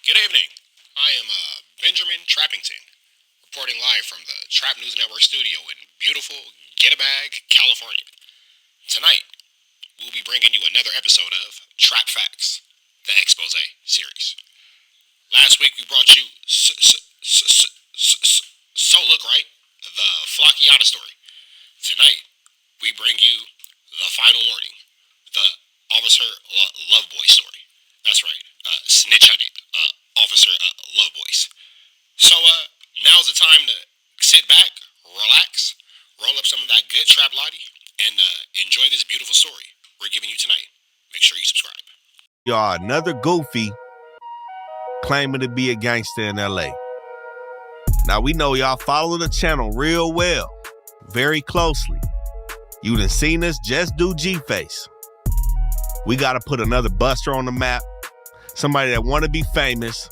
Good evening. I am Benjamin Trappington, reporting live from the Trap News Network studio in beautiful Get-A-Bag, California. Tonight, we'll be bringing you another episode of Trap Facts, the Expose series. Last week, we brought you So Look Right, the Flockiana story. Tonight, we bring you the final warning, the Officer Lovejoy story. That's right, snitch on it, Officer Lovejoy. So, now's the time to sit back, relax, roll up some of that good trap lottie, and enjoy this beautiful story we're giving you tonight. Make sure you subscribe. Y'all, another goofy claiming to be a gangster in LA. Now, we know y'all follow the channel real well, very closely. You done seen us just do G-Face. We got to put another buster on the map, somebody that want to be famous.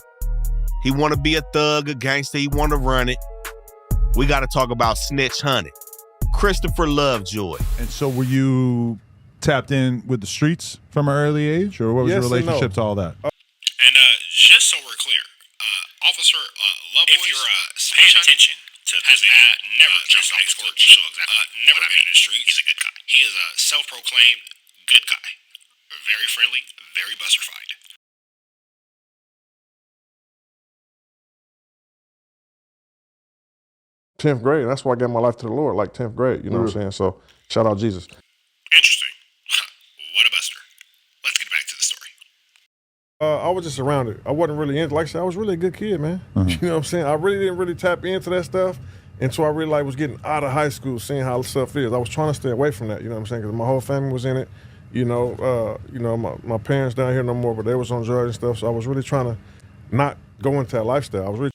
He want to be a thug, a gangster. He want to run it. We got to talk about Snitch Hunted, Christopher Lovejoy. And so were you tapped in with the streets from an early age, or what was your relationship to all that? And just so we're clear, Officer Lovejoy, if you're paying attention to has never jumped off the porch. Never been in the streets. He's a good guy. He is a self-proclaimed good guy. Very friendly, very buster-fied. 10th grade. That's why I gave my life to the Lord, like 10th grade. You know what I'm saying? So shout out Jesus. Interesting. What a buster. Let's get back to the story. I was just around it. I wasn't really into, like I said, I was really a good kid, man. You know what I'm saying? I really didn't really tap into that stuff until I really was getting out of high school, seeing how stuff is. I was trying to stay away from that, you know what I'm saying? Because my whole family was in it. My parents down here no more, but they was on drugs and stuff. So I was really trying to not go into that lifestyle. I was really.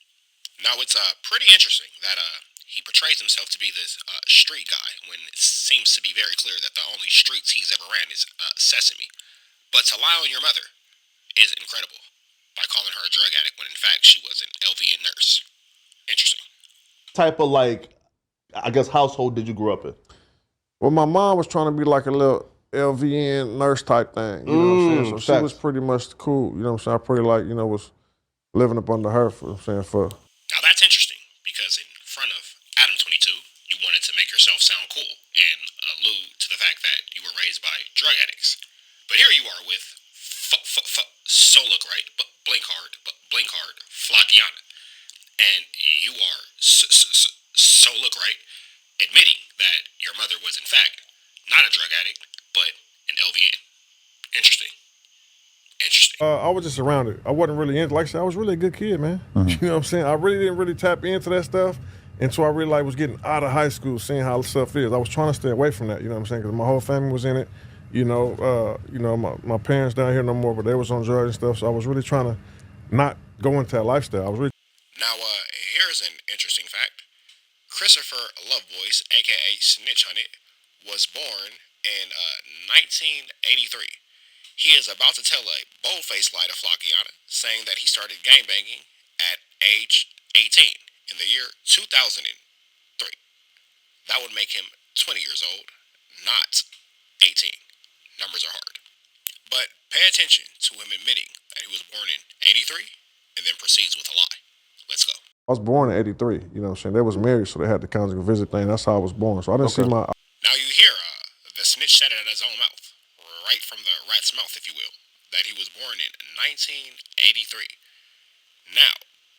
Now, it's pretty interesting that he portrays himself to be this street guy when it seems to be very clear that the only streets he's ever ran is Sesame. But to lie on your mother is incredible by calling her a drug addict when in fact she was an LVN nurse. Interesting. Type of, like, I guess, household did you grow up in? Well, my mom was trying to be like a little LVN nurse type thing. You know what I'm saying? So she was pretty much cool. You know what I'm saying? I pretty was living up under her for. Now that's interesting because in front of Adam 22, you wanted to make yourself sound cool and allude to the fact that you were raised by drug addicts. But here you are with So Look Right, but Blink Hard, Flockiana. And you are So Look Right, admitting that your mother was in fact not a drug addict, but an LVN. Interesting. I was just around it. I wasn't really into, like I said, I was really a good kid, man. You know what I'm saying? I really didn't really tap into that stuff until I really was getting out of high school, seeing how stuff is. I was trying to stay away from that, you know what I'm saying? Because my whole family was in it. My parents down here no more, but they was on drugs and stuff. So I was really trying to not go into that lifestyle. I was really. Now, here's an interesting fact. Christopher Lovejoy, a.k.a. Snitch Hunted, was born in 1983. He is about to tell a bold-faced lie to Flockiana, saying that he started gangbanging at age 18 in the year 2003. That would make him 20 years old, not 18. Numbers are hard. But pay attention to him admitting that he was born in 83 and then proceeds with a lie. Let's go. I was born in 83, you know what I'm saying? They was married, so they had the conjugal visit thing. That's how I was born. So I didn't see my. Now you hear the snitch said it at his own mouth, right from the rat's mouth, if you will, that he was born in 1983. Now,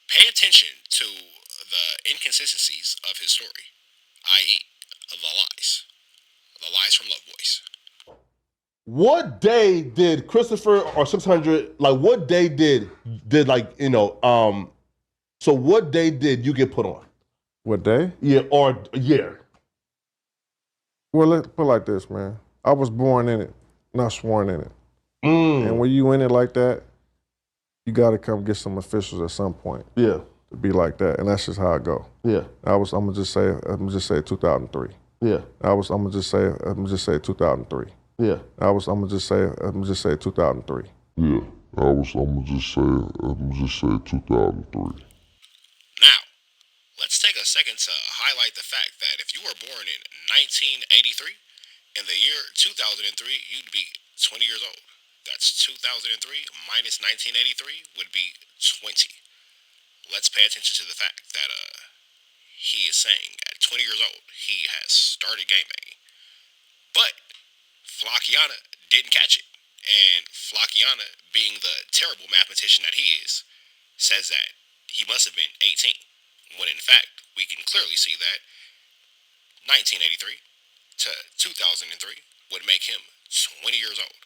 pay attention to the inconsistencies of his story, i.e., the lies. The lies from Lovejoy. What day did Christopher or 600, like, what day did so what day did you get put on? What day? Yeah, or year? Well, let's put it like this, man. I was born in it, not sworn in it. And when you in it like that, you got to come get some officials at some point. Yeah. To be like that, and that's just how I go. Yeah. I'm gonna just say 2003. Yeah. I'm gonna just say 2003. Yeah. I'm gonna just say 2003. Yeah. I'm gonna just say 2003. Now, let's take a second to highlight the fact that if you were born in 1983, in the year 2003, you'd be 20 years old. That's 2003 minus 1983 would be 20. Let's pay attention to the fact that he is saying at 20 years old he has started gangbanging. But Flacciana didn't catch it. And Flacciana, being the terrible mathematician that he is, says that he must have been 18. When in fact, we can clearly see that 1983 to 2003 would make him 20 years old.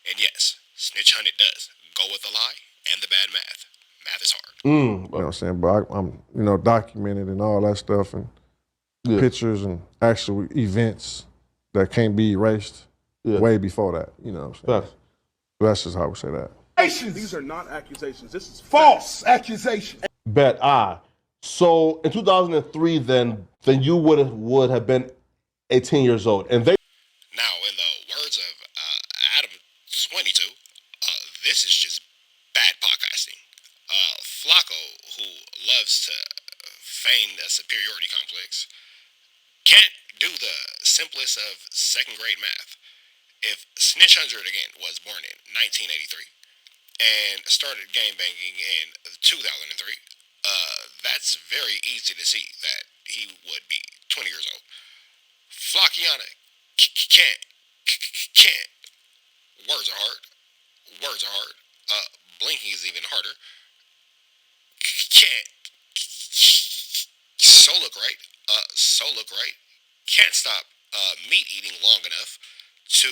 And yes, Snitch Hunted does go with the lie and the bad math. Math is hard. You know what I'm saying? But I'm documented and all that stuff and pictures and actual events that can't be erased way before that. You know what I'm saying? That's just how we say that. These are not accusations. This is false accusation. Bet. So in 2003, then you would have been 18 years old, and they. Now, in the words of Adam 22, this is just bad podcasting. Flacco, who loves to feign a superiority complex, can't do the simplest of second grade math. If Snitch Hunter again was born in 1983 and started gangbanging in 2003, that's very easy to see that he would be 20 years old. Flacciana can't. Words are hard. Blinking is even harder. Can't. So look right. Can't stop meat eating long enough to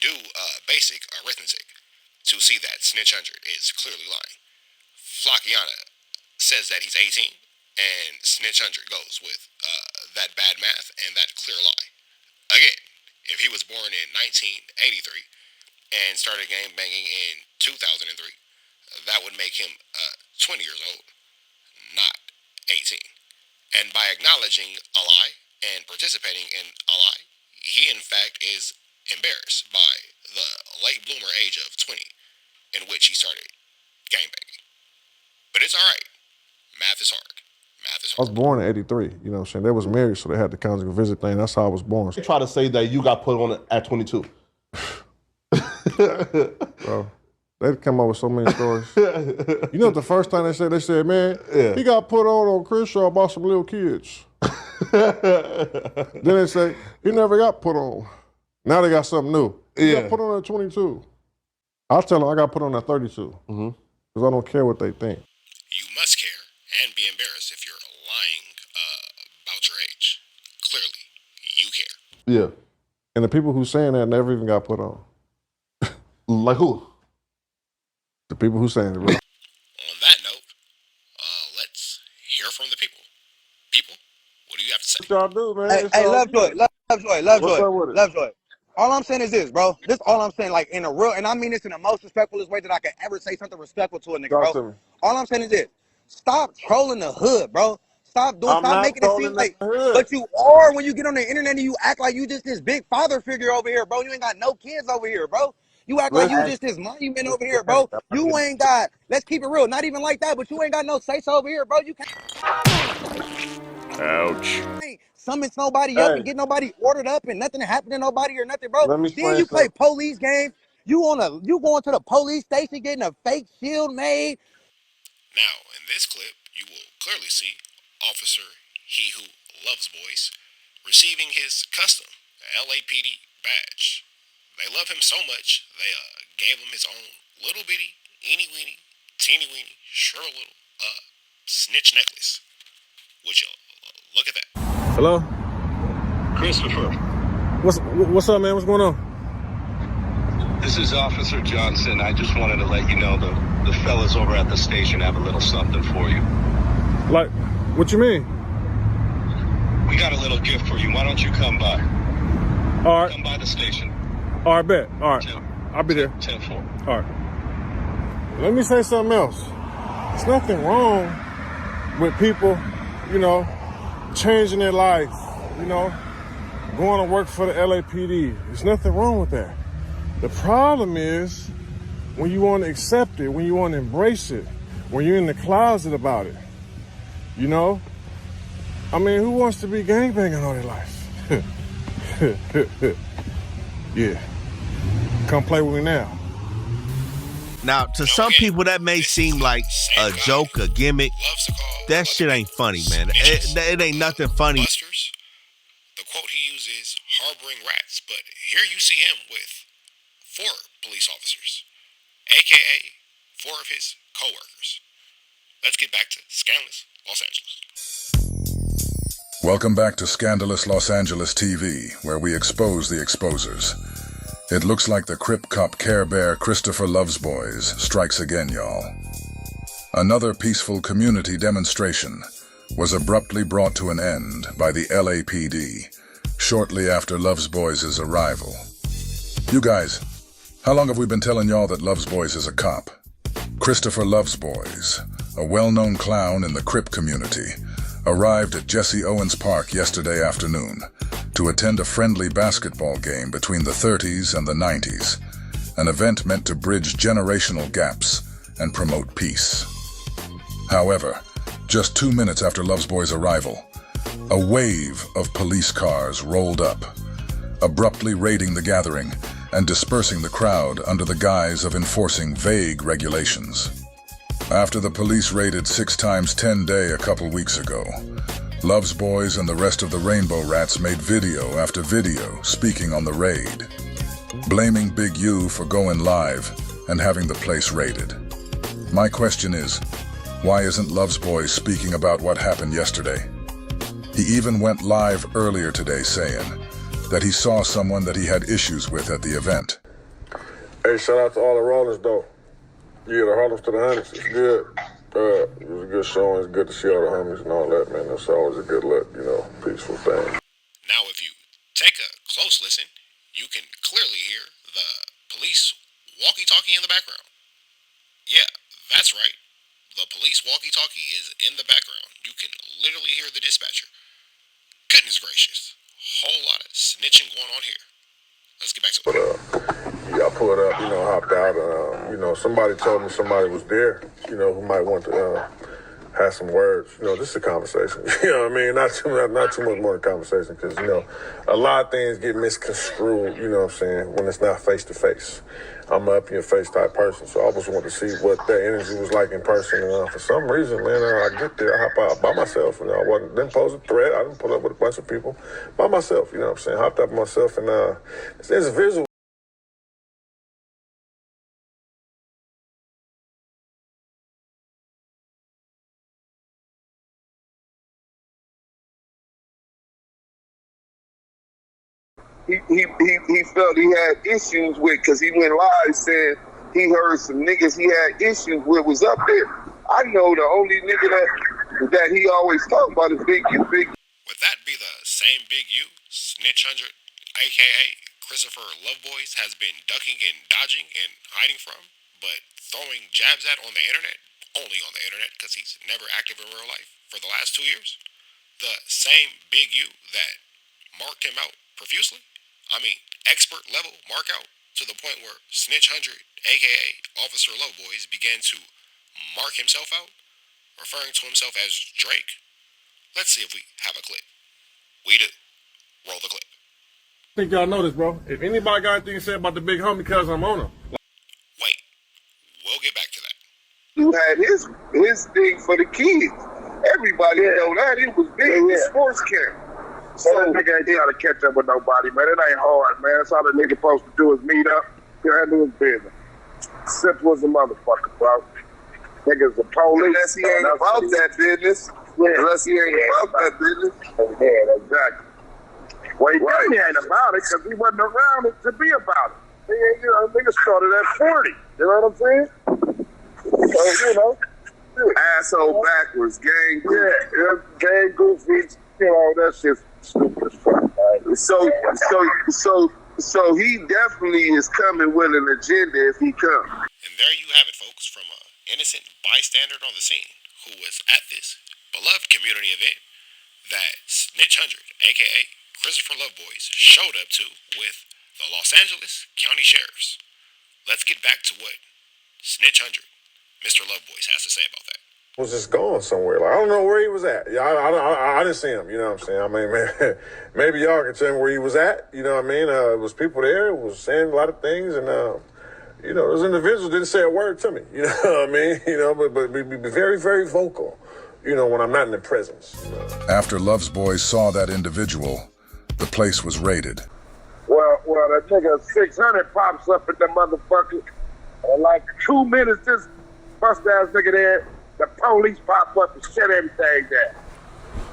do basic arithmetic to see that Snitch Hunter is clearly lying. Flacciana says that he's 18, and Snitch Hunter goes with that bad math and that clear lie. Again, if he was born in 1983 and started gang banging in 2003, that would make him 20 years old, not 18. And by acknowledging a lie and participating in a lie, he in fact is embarrassed by the late bloomer age of 20 in which he started gangbanging. But it's alright. Math is hard. I was born in 83, you know what I'm saying? They was married, so they had the conjugal visit thing. That's how I was born. They try to say that you got put on at 22. Bro, they'd come up with so many stories. You know what the first time they said? They said, man, he got put on Chris Shaw about some little kids. Then they say, he never got put on. Now they got something new. He got put on at 22. I'll tell them I got put on at 32. Because I don't care what they think. You must care and be embarrassed if you're lying about your age. Clearly, you care. Yeah. And the people who saying that never even got put on. Like who? The people who saying it. Bro. On that note, let's hear from the people. People, what do you have to say? What y'all do, man? Hey, Lovejoy. All I'm saying is this, bro. This all I'm saying, like in a real, and I mean this in the most respectful way that I could ever say something respectful to a nigga, bro. All I'm saying is this: stop trolling the hood, bro. Stop making it seem like, but you are when you get on the internet and you act like you just this big father figure over here, bro. You ain't got no kids over here, bro. You act like you just this monument over here, bro. You ain't got. Let's keep it real. Not even like that, but you ain't got no say-so over here, bro. You can't. Ouch. Summons nobody up and get nobody ordered up and nothing happened to nobody or nothing, bro. Then you play police games. You going to the police station getting a fake shield made. Now, in this clip, you will clearly see Officer He Who Loves Boys receiving his custom LAPD badge. They love him so much, they gave him his own little bitty, eeny weeny, teeny weeny, sure little snitch necklace. Would you look at that? Hello? Christopher. What's up, man? What's going on? This is Officer Johnson. I just wanted to let you know the fellas over at the station have a little something for you. Like, what you mean? We got a little gift for you. Why don't you come by? All right. Come by the station. All right, bet. All right. I'll be there. 10-4. All right. Let me say something else. There's nothing wrong with people, changing their life, going to work for the LAPD. There's nothing wrong with that. The problem is when you want to accept it, when you want to embrace it, when you're in the closet about it. I mean, who wants to be gangbanging all their life? Yeah. Come play with me now. Now, to some people, that may seem like a joke, a gimmick. That shit ain't funny, man. It ain't nothing funny. Busters, the quote he uses, harboring rats, but here you see him with 4 police officers, aka 4 of his co-workers. Let's get back to Scandalous Los Angeles. Welcome back to Scandalous Los Angeles TV, where we expose the exposers. It looks like the Crip cop Care Bear Christopher Lovejoy strikes again, y'all. Another peaceful community demonstration was abruptly brought to an end by the LAPD shortly after Lovejoy's arrival. You guys, how long have we been telling y'all that Lovejoy is a cop? Christopher Lovejoy, a well-known clown in the Crip community, arrived at Jesse Owens Park yesterday afternoon to attend a friendly basketball game between the 30s and the 90s, an event meant to bridge generational gaps and promote peace. However, just 2 minutes after Lovejoy's arrival, a wave of police cars rolled up, abruptly raiding the gathering and dispersing the crowd under the guise of enforcing vague regulations. After the police raided 6x10 Day a couple weeks ago, Lovejoy and the rest of the Rainbow Rats made video after video speaking on the raid, blaming Big U for going live and having the place raided. My question is, why isn't Lovejoy speaking about what happened yesterday? He even went live earlier today saying that he saw someone that he had issues with at the event. Hey, shout out to all the Rollers, though. Yeah, the Harlems to the Hundreds, it's good. It was a good show, and it's good to see all the homies and all that, man. That's always a good look, peaceful thing. Now, if you take a close listen, you can clearly hear the police walkie-talkie in the background. Yeah, that's right. The police walkie-talkie is in the background. You can literally hear the dispatcher. Goodness gracious. Whole lot of snitching going on here. Let's get back to it. Yeah, I pulled up, hopped out. Somebody told me somebody was there, who might want to have some words. This is a conversation. You know what I mean? Not too much more than conversation because, a lot of things get misconstrued, when it's not face-to-face. I'm an up-in-your-face type person, so I always want to see what that energy was like in person. And for some reason, man, I get there, I hop out by myself. I didn't pose a threat. I didn't pull up with a bunch of people by myself, Hopped up myself, and there's a visual. He felt he had issues with because he went live saying he heard some niggas he had issues with was up there. I know the only nigga that he always talk about is Big U. Would that be the same Big U, Snitch 100, aka Christopher Lovejoy, has been ducking and dodging and hiding from, but throwing jabs at on the internet, only on the internet because he's never active in real life for the last 2 years? The same Big U that marked him out profusely? Expert level mark out to the point where Snitch 100, aka Officer Lovejoy, began to mark himself out, referring to himself as Drake. Let's see if we have a clip. We do. Roll the clip. I think y'all know this, bro. If anybody got anything to say about the big homie, cuz I'm on him. Wait. We'll get back to that. You had his thing for the kids. Everybody know that. It was big in the sports camp. So that nigga ain't trying to catch up with nobody, man. It ain't hard, man. That's all the nigga supposed to do is meet up, handle his business. Simple as a motherfucker, bro. Niggas the police. Unless he ain't about that business. Yeah. Unless he ain't about that business. Yeah, exactly. Well, he definitely ain't about it because he wasn't around it to be about it. Nigga started at 40. You know what I'm saying? So, asshole backwards, gang. Yeah, gang goofies. That shit's stupid as fuck, man. So he definitely is coming with an agenda if he comes. And there you have it, folks, from an innocent bystander on the scene who was at this beloved community event that Snitch 100, aka Christopher Lovejoy, showed up to with the Los Angeles County Sheriffs. Let's get back to what Snitch 100, Mr. Lovejoy, has to say about that. Was just going somewhere. I don't know where he was at. I didn't see him. You know what I'm saying? Man, maybe y'all can tell me where he was at. You know what I mean? It was people there. It was saying a lot of things, and You know, those individuals didn't say a word to me. You know what I mean? You know, but be very, very vocal, you know, when I'm not in their presence. You know? After Love's boys saw that individual, the place was raided. Well, that nigga 600 pops up at the motherfucker. In like 2 minutes, this bust-ass nigga there, the police pop up and shut everything down.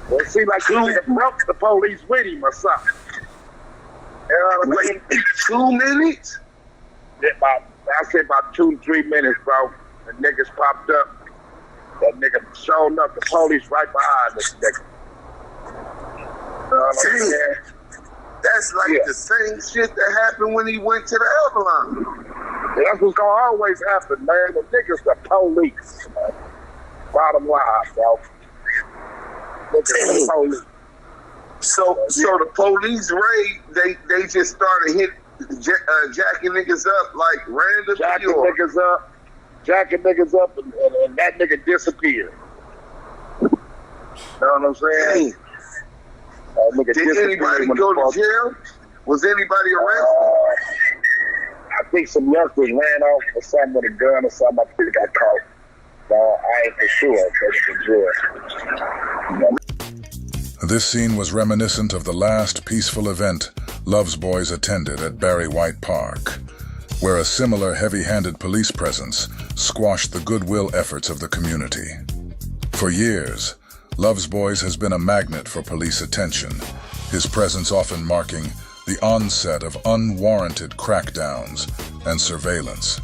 Well, it seemed like the nigga broke the police with him or something. Wait, 2 minutes? Yeah, I say about 2 to 3 minutes, bro. The niggas popped up. That nigga showed up, the police right behind this nigga. That's like the same shit that happened when he went to the Avalon. Yeah, that's what's gonna always happen, man. The niggas the police, man. Bottom line, bro. The police. So the police raid, they just started jacking niggas up like randomly. Jacking niggas up, and that nigga disappeared. You know what I'm saying? Did anybody go to jail? Was anybody arrested? I think some youngsters ran off or something with a gun or something. I think got caught. No, I ain't for sure. This scene was reminiscent of the last peaceful event Love's boys attended at Barry White Park, where a similar heavy-handed police presence squashed the goodwill efforts of the community. For years, Love's boys has been a magnet for police attention, his presence often marking the onset of unwarranted crackdowns and surveillance.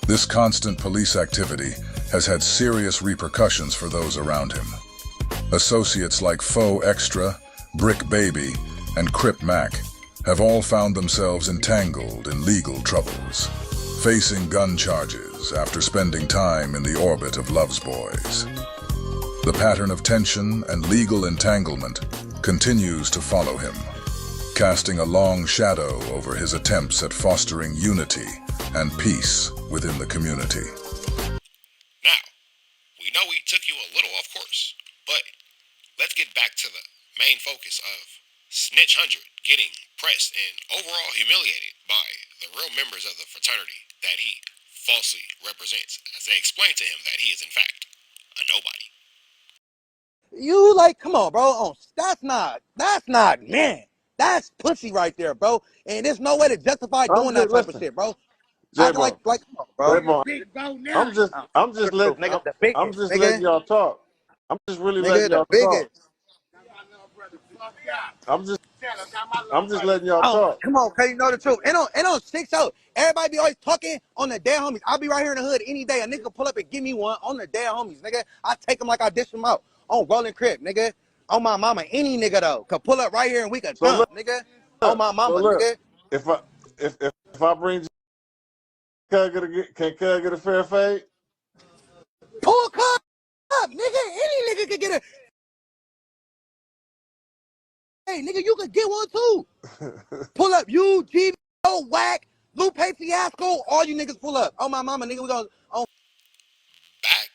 This constant police activity has had serious repercussions for those around him. Associates like Faux Extra, Brick Baby, and Crip Mac have all found themselves entangled in legal troubles, facing gun charges after spending time in the orbit of Love's boys. The pattern of tension and legal entanglement continues to follow him, casting a long shadow over his attempts at fostering unity and peace within the community. Now, we know we took you a little off course, but let's get back to the main focus of Snitch 100 getting pressed and overall humiliated by the real members of the fraternity that he falsely represents, as they explain to him that he is in fact a nobody. You like, come on, bro. That's not, man. That's pussy right there, bro. And there's no way to justify doing that type of shit, bro. Like, come on, bro. I'm just letting y'all talk. I'm just really letting y'all talk. I'm just letting y'all talk. Come on, cause you know the truth. And on 6-0, everybody be always talking on the dead homies. I'll be right here in the hood any day. A nigga pull up and give me one on the dead homies, nigga. I take them like I dish them out. On rolling Crip, nigga. On my mama, any nigga though could pull up right here and we could dump, nigga. On my mama, nigga. If I bring, can Cuz get a fair fade? Pull Cuz up, nigga. Any nigga could get a. Hey, nigga, you could get one too. Pull up, you, G, Whack, Lupe Fiasco, all you niggas pull up. Oh my mama, nigga, we gonna. Back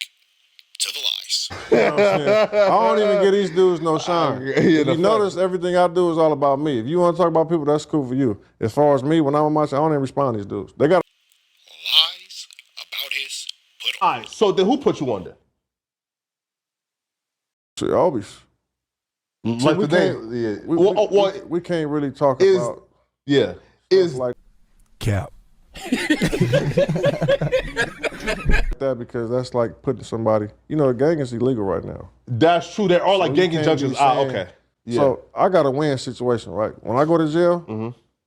to the lies. You know what I'm saying? I don't even give these dudes no shine. If you notice, everything I do is all about me. If you want to talk about people, that's cool for you. As far as me, when I'm on my show, I don't even respond to these dudes. They got lies about his put on. All right, so then who put you on there? Always. Like we can't really talk about. Yeah. Is like cap. That because that's like putting somebody. You know, the gang is illegal right now. That's true. There are like gang injunctions. Okay. Yeah. So I got a win situation, right? When I go to jail,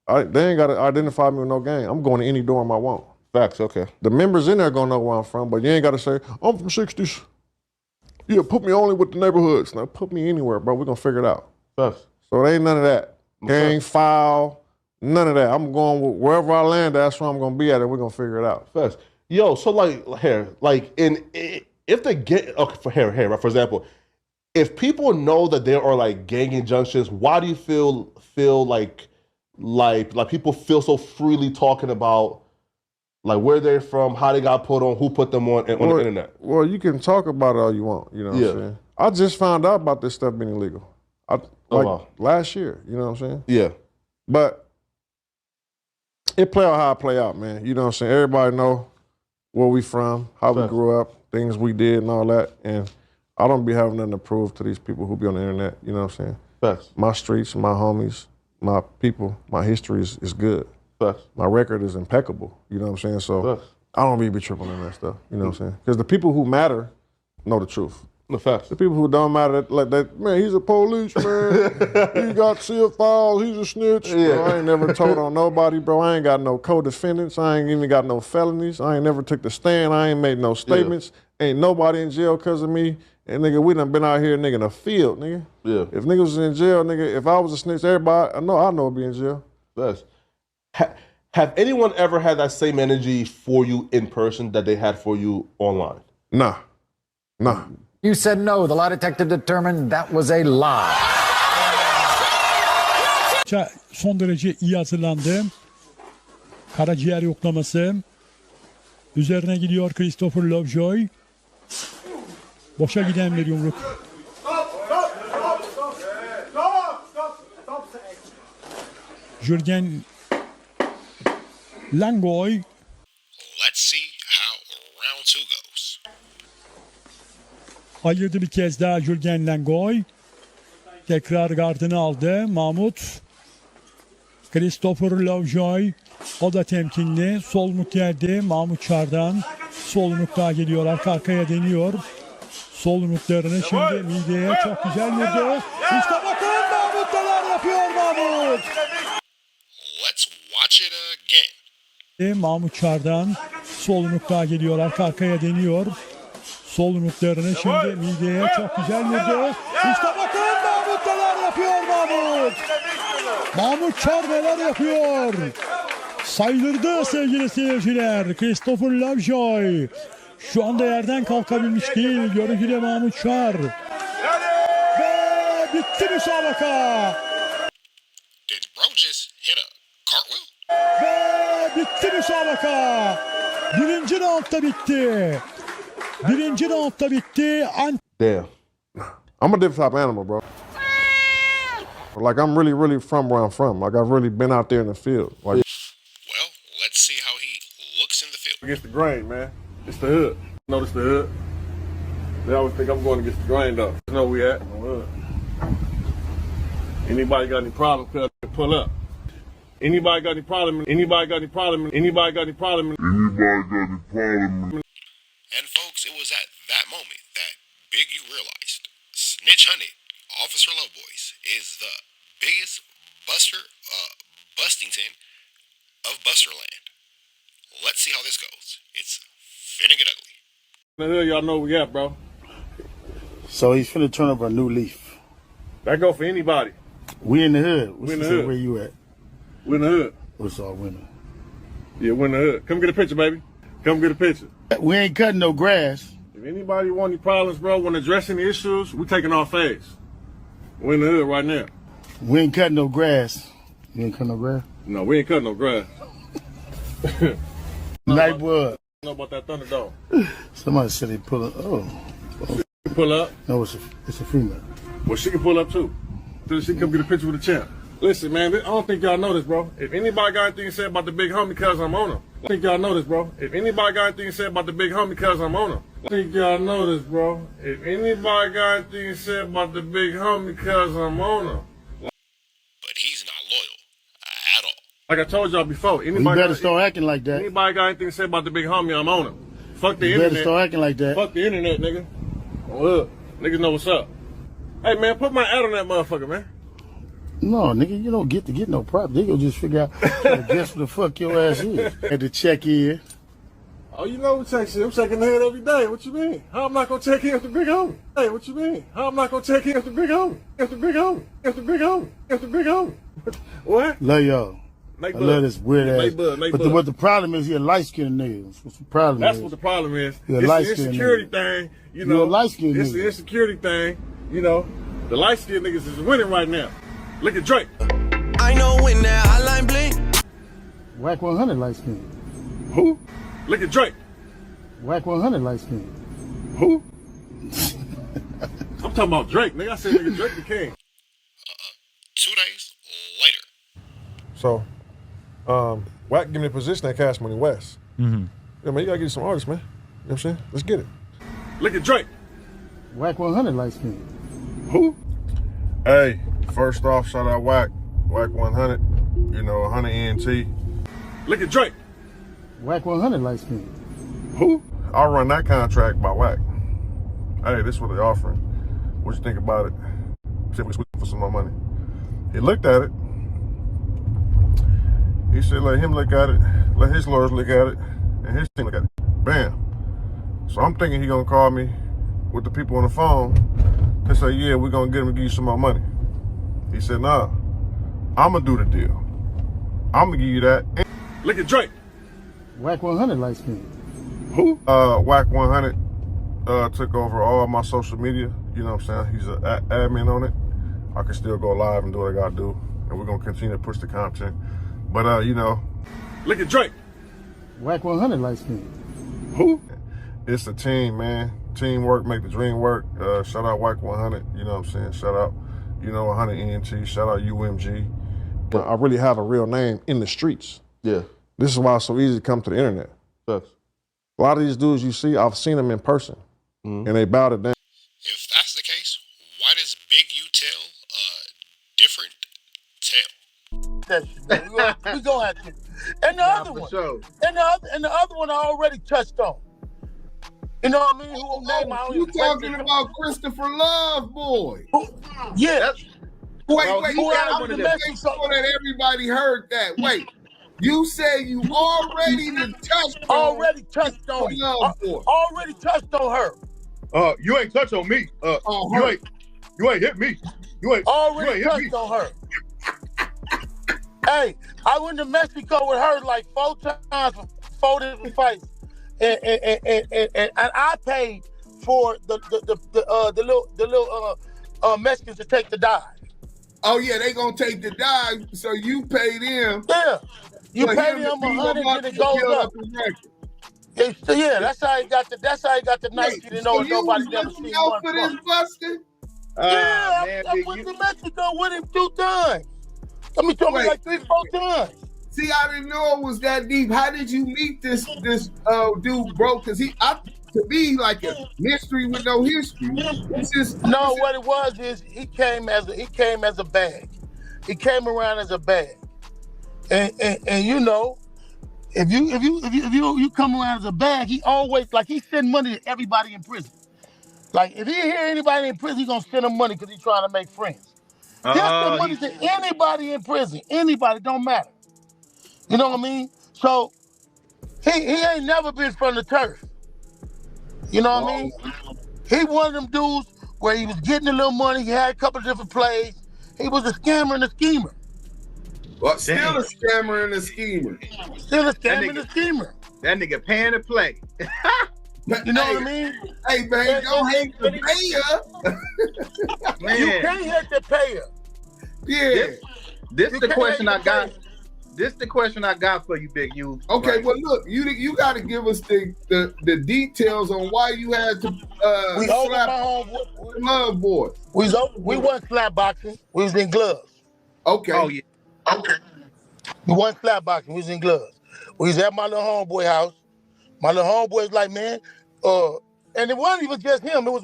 they ain't got to identify me with no gang. I'm going to any dorm I want. Facts. Okay. The members in there gonna know where I'm from, but you ain't got to say I'm from 60s. Yeah, put me only with the neighborhoods. Now put me anywhere, bro. We're gonna figure it out. Facts. So it ain't none of that. Gang, foul, none of that. I'm going wherever I land, that's where I'm gonna be at, and we're gonna figure it out. Facts. Yo, so if they get for example, if people know that there are like gang injunctions, why do you feel like people feel so freely talking about like where they're from, how they got put on, who put them on the internet? Well, you can talk about it all you want, you know what I'm saying? I just found out about this stuff being illegal. Last year, you know what I'm saying? Yeah. But It play out how it play out, man. You know what I'm saying? Everybody know where we from, how we grew up, things we did and all that. And I don't be having nothing to prove to these people who be on the internet. You know what I'm saying? Facts. My streets, my homies, my people, my history is good. Facts. My record is impeccable. You know what I'm saying? So Facts. I don't really be tripping on that stuff. You know what I'm saying? Because the people who matter know the truth. The facts. The people who don't matter, like that, man, he's a police, man. He got sealed files, he's a snitch. Yeah. Bro, I ain't never told on nobody, bro. I ain't got no co-defendants. I ain't even got no felonies. I ain't never took the stand. I ain't made no statements. Ain't nobody in jail because of me. And nigga, we done been out here, nigga, in the field, nigga. Yeah. If niggas was in jail, nigga, if I was a snitch, everybody, I know I'd be in jail. Facts. Have anyone ever had that same energy for you in person that they had for you online? Nah. You said no. The lie detector determined that was a lie. Son derece iyi hazırlandı. Karaciğer yoklaması. Üzerine gidiyor Christopher Lovejoy. Boşa giden bir yumruk. Jürgen Langoy. Let's see how round 2 goes. Ayırdı bir kez daha Jürgen Langoy. Tekrar gardını aldı Mahmut. Christopher Lovejoy. O da temkinli. Sol yumruk geldi Mahmut Çar'dan. Sol yumruk daha geliyor. Arka arkaya deniyor. Sol yumruklarını şimdi mideye çok güzel vurdu. İşte bakın Mahmut neler yapıyor Mahmut. Let's watch it again. Mahmut Çar'dan sol yumruk daha geliyor. Arka arkaya deniyor. Sol yumruklarını şimdi mideye çok güzel vurdu. İşte bakın Mahmut neler yapıyor Mahmut. Mahmut Çar neler yapıyor. Saydırdı sevgili seyirciler. Christopher Lovejoy. Şu anda yerden kalkabilmiş değil. Görüntüde Mahmut Çar. Ve bitti müsabaka. Did bro just hit a cartwheel? Ve bitti müsabaka. Birinci roundda bitti. Birinci roundda bitti. Damn. I'm a different type of animal, bro. Like, I'm really, really from where I'm from. Like, I've really been out there in the field. Like, Well, let's see how he looks in the field. against the grain, man. It's the hood. Notice the hood. They always think I'm going against the grain, though. You know where we at. On the hood. Anybody got any problem, pull up. Anybody got any problem? Anybody got any problem? Anybody got any problem? Anybody got any problem? And folks, it was at that moment that Big U realized Snitch Hunted, Officer Loveboys, is the biggest bustington of Busterland. Let's see how this goes. It's finna get ugly. The hood, y'all know where we at, bro. So he's finna turn over a new leaf. That go for anybody. We in the hood. We in the hood. Where you at? We in the hood. What's all women? Yeah, we in the hood. Come get a picture, baby. Come get a picture. We ain't cutting no grass. If anybody want any problems, bro, when addressing the issues, we taking our phase. We in the hood right now. We ain't cutting no grass. You ain't cutting no grass? No, we ain't cutting no grass. Night blood. Know about that Thunderdome? Somebody said they pull up. Oh. Pull up? No, it's a female. Well, she can pull up too. So she can come get a picture with the champ. Listen, man, I don't think y'all know this, bro. If anybody got anything to say about the big homie, cuz I'm on him. I think y'all know this, bro. If anybody got anything to say about the big homie, cuz I'm on him. I think y'all know this, bro. If anybody got anything to say about the big homie, cuz I'm on him. But he's not loyal at all. Like I told y'all before, You better start acting like that. Anybody got anything to say about the big homie, I'm on him. Fuck the You internet. better start acting like that. Fuck the internet, nigga. Look, niggas know what's up. Hey, man, put my ad on that motherfucker, man. No, nigga, you don't get to get no prop. They gonna just figure out guess what the fuck your ass is. Had to check in. Oh, you know we check shit. I'm checking the head every day. What you mean? How I'm not gonna check in with the big homie? Hey, what you mean? How I'm not gonna check in with the big homie? If the big homie? If the big homie? If the big homie? What? Love y'all. Make I bud. love this weird ass. Make bud, make but bud. what the problem is, you're light-skinned niggas. What's the problem That's is? what the problem is. You're a It's the light-skinned insecurity nigga. thing, you know. You're a light-skinned It's nigga. the insecurity thing, you know. The light-skinned niggas is winning right now. Look at Drake. I know when that hotline blink. Whack 100 light-skinned. Who? Look at Drake. Whack 100 light-skinned. Who? I'm talking about Drake, nigga. I said nigga Drake the king. 2 days later. So, Wack give me a position at Cash Money West. Mm-hmm. Yeah, man, you gotta get some artists, man. You know what I'm saying? Let's get it. Look at Drake. Wack 100 light skin. Who? Hey, first off, shout out Wack 100. You know, 100 ENT. Look at Drake. Wack 100 light skin. Who? I'll run that contract by Wack. Hey, this is what they're offering. What you think about it? See if we can squeeze for some more money. He looked at it. He said, let him look at it, let his lawyers look at it, and his team look at it. Bam. So I'm thinking he gonna call me with the people on the phone and say, yeah, we're gonna get him to give you some more money. He said, nah, I'm gonna do the deal. I'm gonna give you that. Look at Drake. Wack 100 light skin. Who? Wack 100 took over all my social media. You know what I'm saying? He's an admin on it. I can still go live and do what I gotta do. And we're gonna continue to push the content. But, you know. Look at Drake. Wack 100 light skin. Who? It's a team, man. Teamwork make the dream work. Shout out Wack 100. You know what I'm saying? Shout out, 100 ENT. Shout out UMG. I really have a real name in the streets. Yeah. This is why it's so easy to come to the internet. Yes. A lot of these dudes you see, I've seen them in person. And they bowed it down. If that's the case, why does Big U tell a different tale? We gonna have to. And the other one. Sure. And the other one I already touched on. You know what I mean? You talking about Christopher Lovejoy? Yeah. Wait. I'm gonna make sure that everybody heard that. Wait. You say you already touched on Already touched on her. You ain't touched on me. You ain't hit me. You ain't touched on her. Hey, I went to Mexico with her like 4 times for 4 different fights, and I paid for the little Mexicans to take the dive. Oh yeah, they gonna take the dive, so you pay them. Yeah, you pay them $100 and it goes up. Yeah, that's how he got the Nike to know nobody never seen one for this busting. Yeah, I went to Mexico with him 2 times. I mean, told me like 3-4 times. See, I didn't know it was that deep. How did you meet this dude, bro? Because to me, like a mystery with no history. What it was is he came as a bag. He came around as a bag, and you know, if you come around as a bag, he always he send money to everybody in prison. Like if he hear anybody in prison, he gonna send them money because he's trying to make friends. He'll send money to anybody in prison. Anybody, don't matter. You know what I mean? So he ain't never been from the turf. You know what I mean? He one of them dudes where he was getting a little money. He had a couple of different plays. He was a scammer and a schemer. Well, still a scammer and a schemer. Still a scammer and a schemer. That nigga paying to play. You know what I mean? Hey, man, don't hate the payer. Man. You can't hate the payer. Yeah. This the question I got. This the question I got for you, Big U. Okay, well, look, you got to give us the details on why you had to slap Lovejoy. We wasn't slap boxing. We was in gloves. Okay. Oh yeah. Okay. We wasn't slap boxing. We was in gloves. We was at my little homeboy house. My little homeboy was like, man, and it wasn't even just him. It was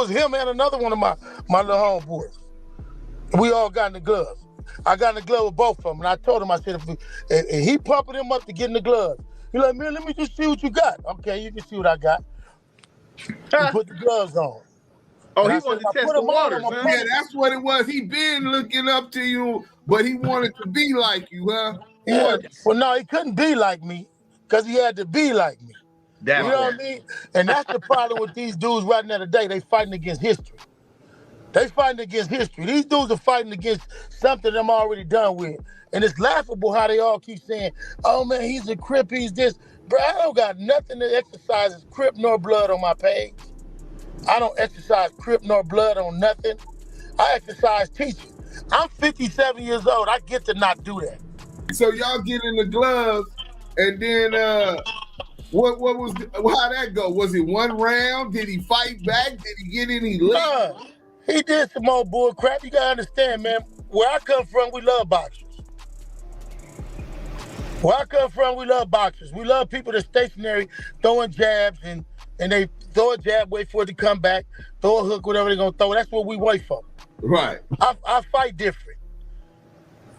him and another one of my little homeboys. We all got in the gloves. I got in the glove with both of them, and I told him, I said, if he pumping him up to get in the gloves. He like, man, let me just see what you got. Okay, you can see what I got. He put the gloves on. Oh, he wanted to test the waters, huh? Yeah, that's what it was. He been looking up to you, but he wanted to be like you, huh? Yeah. Well, no, he couldn't be like me because he had to be like me. You know what I mean? And that's the problem with these dudes right now today. They fighting against history. They fighting against history. These dudes are fighting against something I'm already done with. And it's laughable how they all keep saying, oh, man, he's a Crip, he's this. Bro, I don't got nothing that exercises Crip nor blood on my page. I don't exercise Crip nor blood on nothing. I exercise teaching. I'm 57 years old. I get to not do that. So y'all get in the gloves, and then what was how that go? Was it one round? Did he fight back? Did he get any leg? He did some more bull crap. You gotta understand, man. Where I come from, we love boxers. Where I come from, we love boxers. We love people that's stationary, throwing jabs, and they throw a jab, wait for it to come back, throw a hook, whatever they're going to throw. That's what we wait for. Right. I fight different.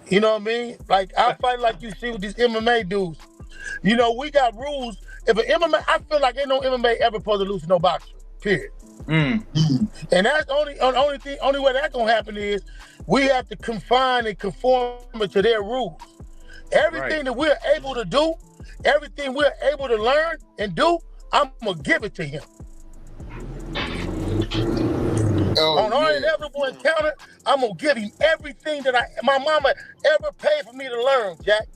You know what I mean? Like, I fight like you see with these MMA dudes. You know, we got rules. If an MMA, I feel like ain't no MMA ever supposed to lose to no boxer, period. And that's the only way that's gonna happen is we have to confine and conform it to their rules. Everything that we're able to do, everything we're able to learn and do, I'm gonna give it to him. On our inevitable encounter, I'm gonna give him everything that my mama ever paid for me to learn, Jack.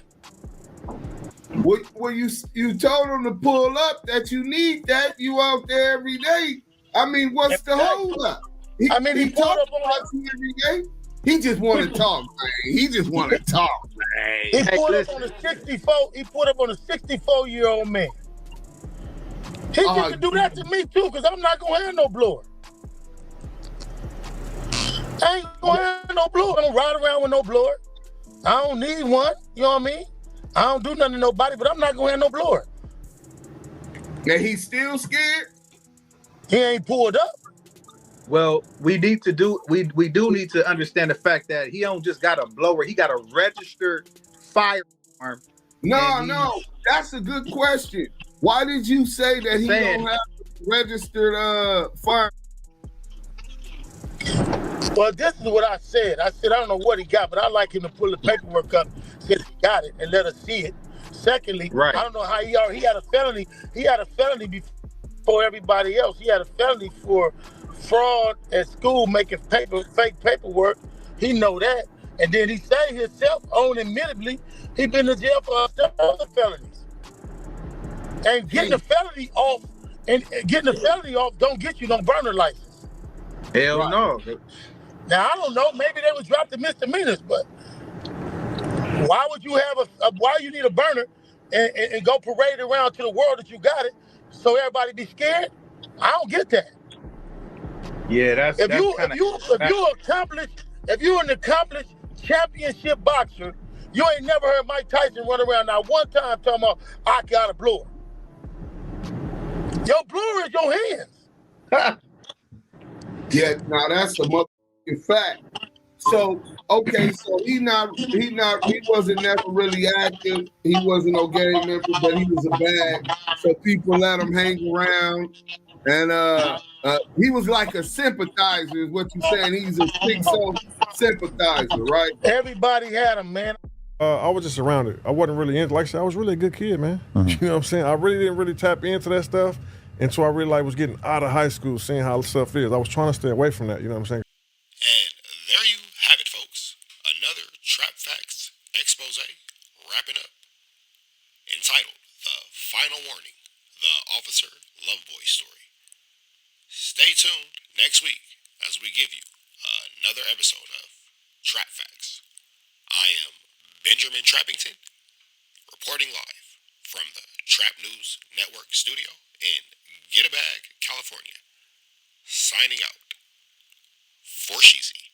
Well, you told him to pull up that you need that. You out there every day. I mean, what's the hold up? He pulled up on you every day. He just want to talk, man. He just want to talk, man. He pulled up on a 64. He pulled up on a 64-year-old man. He can do that to me too, because I'm not gonna have no blower. I ain't gonna have no blower. I don't ride around with no blower. I don't need one. You know what I mean? I don't do nothing to nobody, but I'm not gonna have no blower. Now he's still scared? He ain't pulled up. Well, we do need to understand the fact that he don't just got a blower, he got a registered firearm. No, that's a good question. Why did you say that he don't have a registered firearm? Well, this is what I said. I said I don't know what he got, but I like him to pull the paperwork up since he got it and let us see it. Secondly, I don't know how he had a felony. He had a felony before everybody else. He had a felony for fraud at school, making fake paperwork. He know that. And then he said himself, admittedly, he been to jail for other felonies. And getting a felony off don't get you no burner license. Hell no. Now I don't know. Maybe they would drop the misdemeanors, but why would you have why you need a burner and go parade around to the world that you got it, so everybody be scared? I don't get that. Yeah, if you're an accomplished championship boxer, you ain't never heard Mike Tyson run around now one time talking about I got a blower. Your blower is your hands. Yeah, now that's a motherfucking fact. So okay, so he wasn't never really active. He wasn't no gang member, but he was a bag. So people let him hang around, and he was like a sympathizer, is what you're saying. He's a big sympathizer, right? Everybody had him, man. I was just around it. I wasn't really into. Like I said, I was really a good kid, man. You know what I'm saying? I really didn't really tap into that stuff until I really was getting out of high school, seeing how stuff is. I was trying to stay away from that. You know what I'm saying? And there you have it, folks. Another Trap Facts expose wrapping up. Entitled The Final Warning, The Officer Lovejoy Story. Stay tuned next week as we give you another episode of Trap Facts. I am Benjamin Trappington, reporting live from the Trap News Network studio in Gettysburg, California. Signing out. For Sheezy.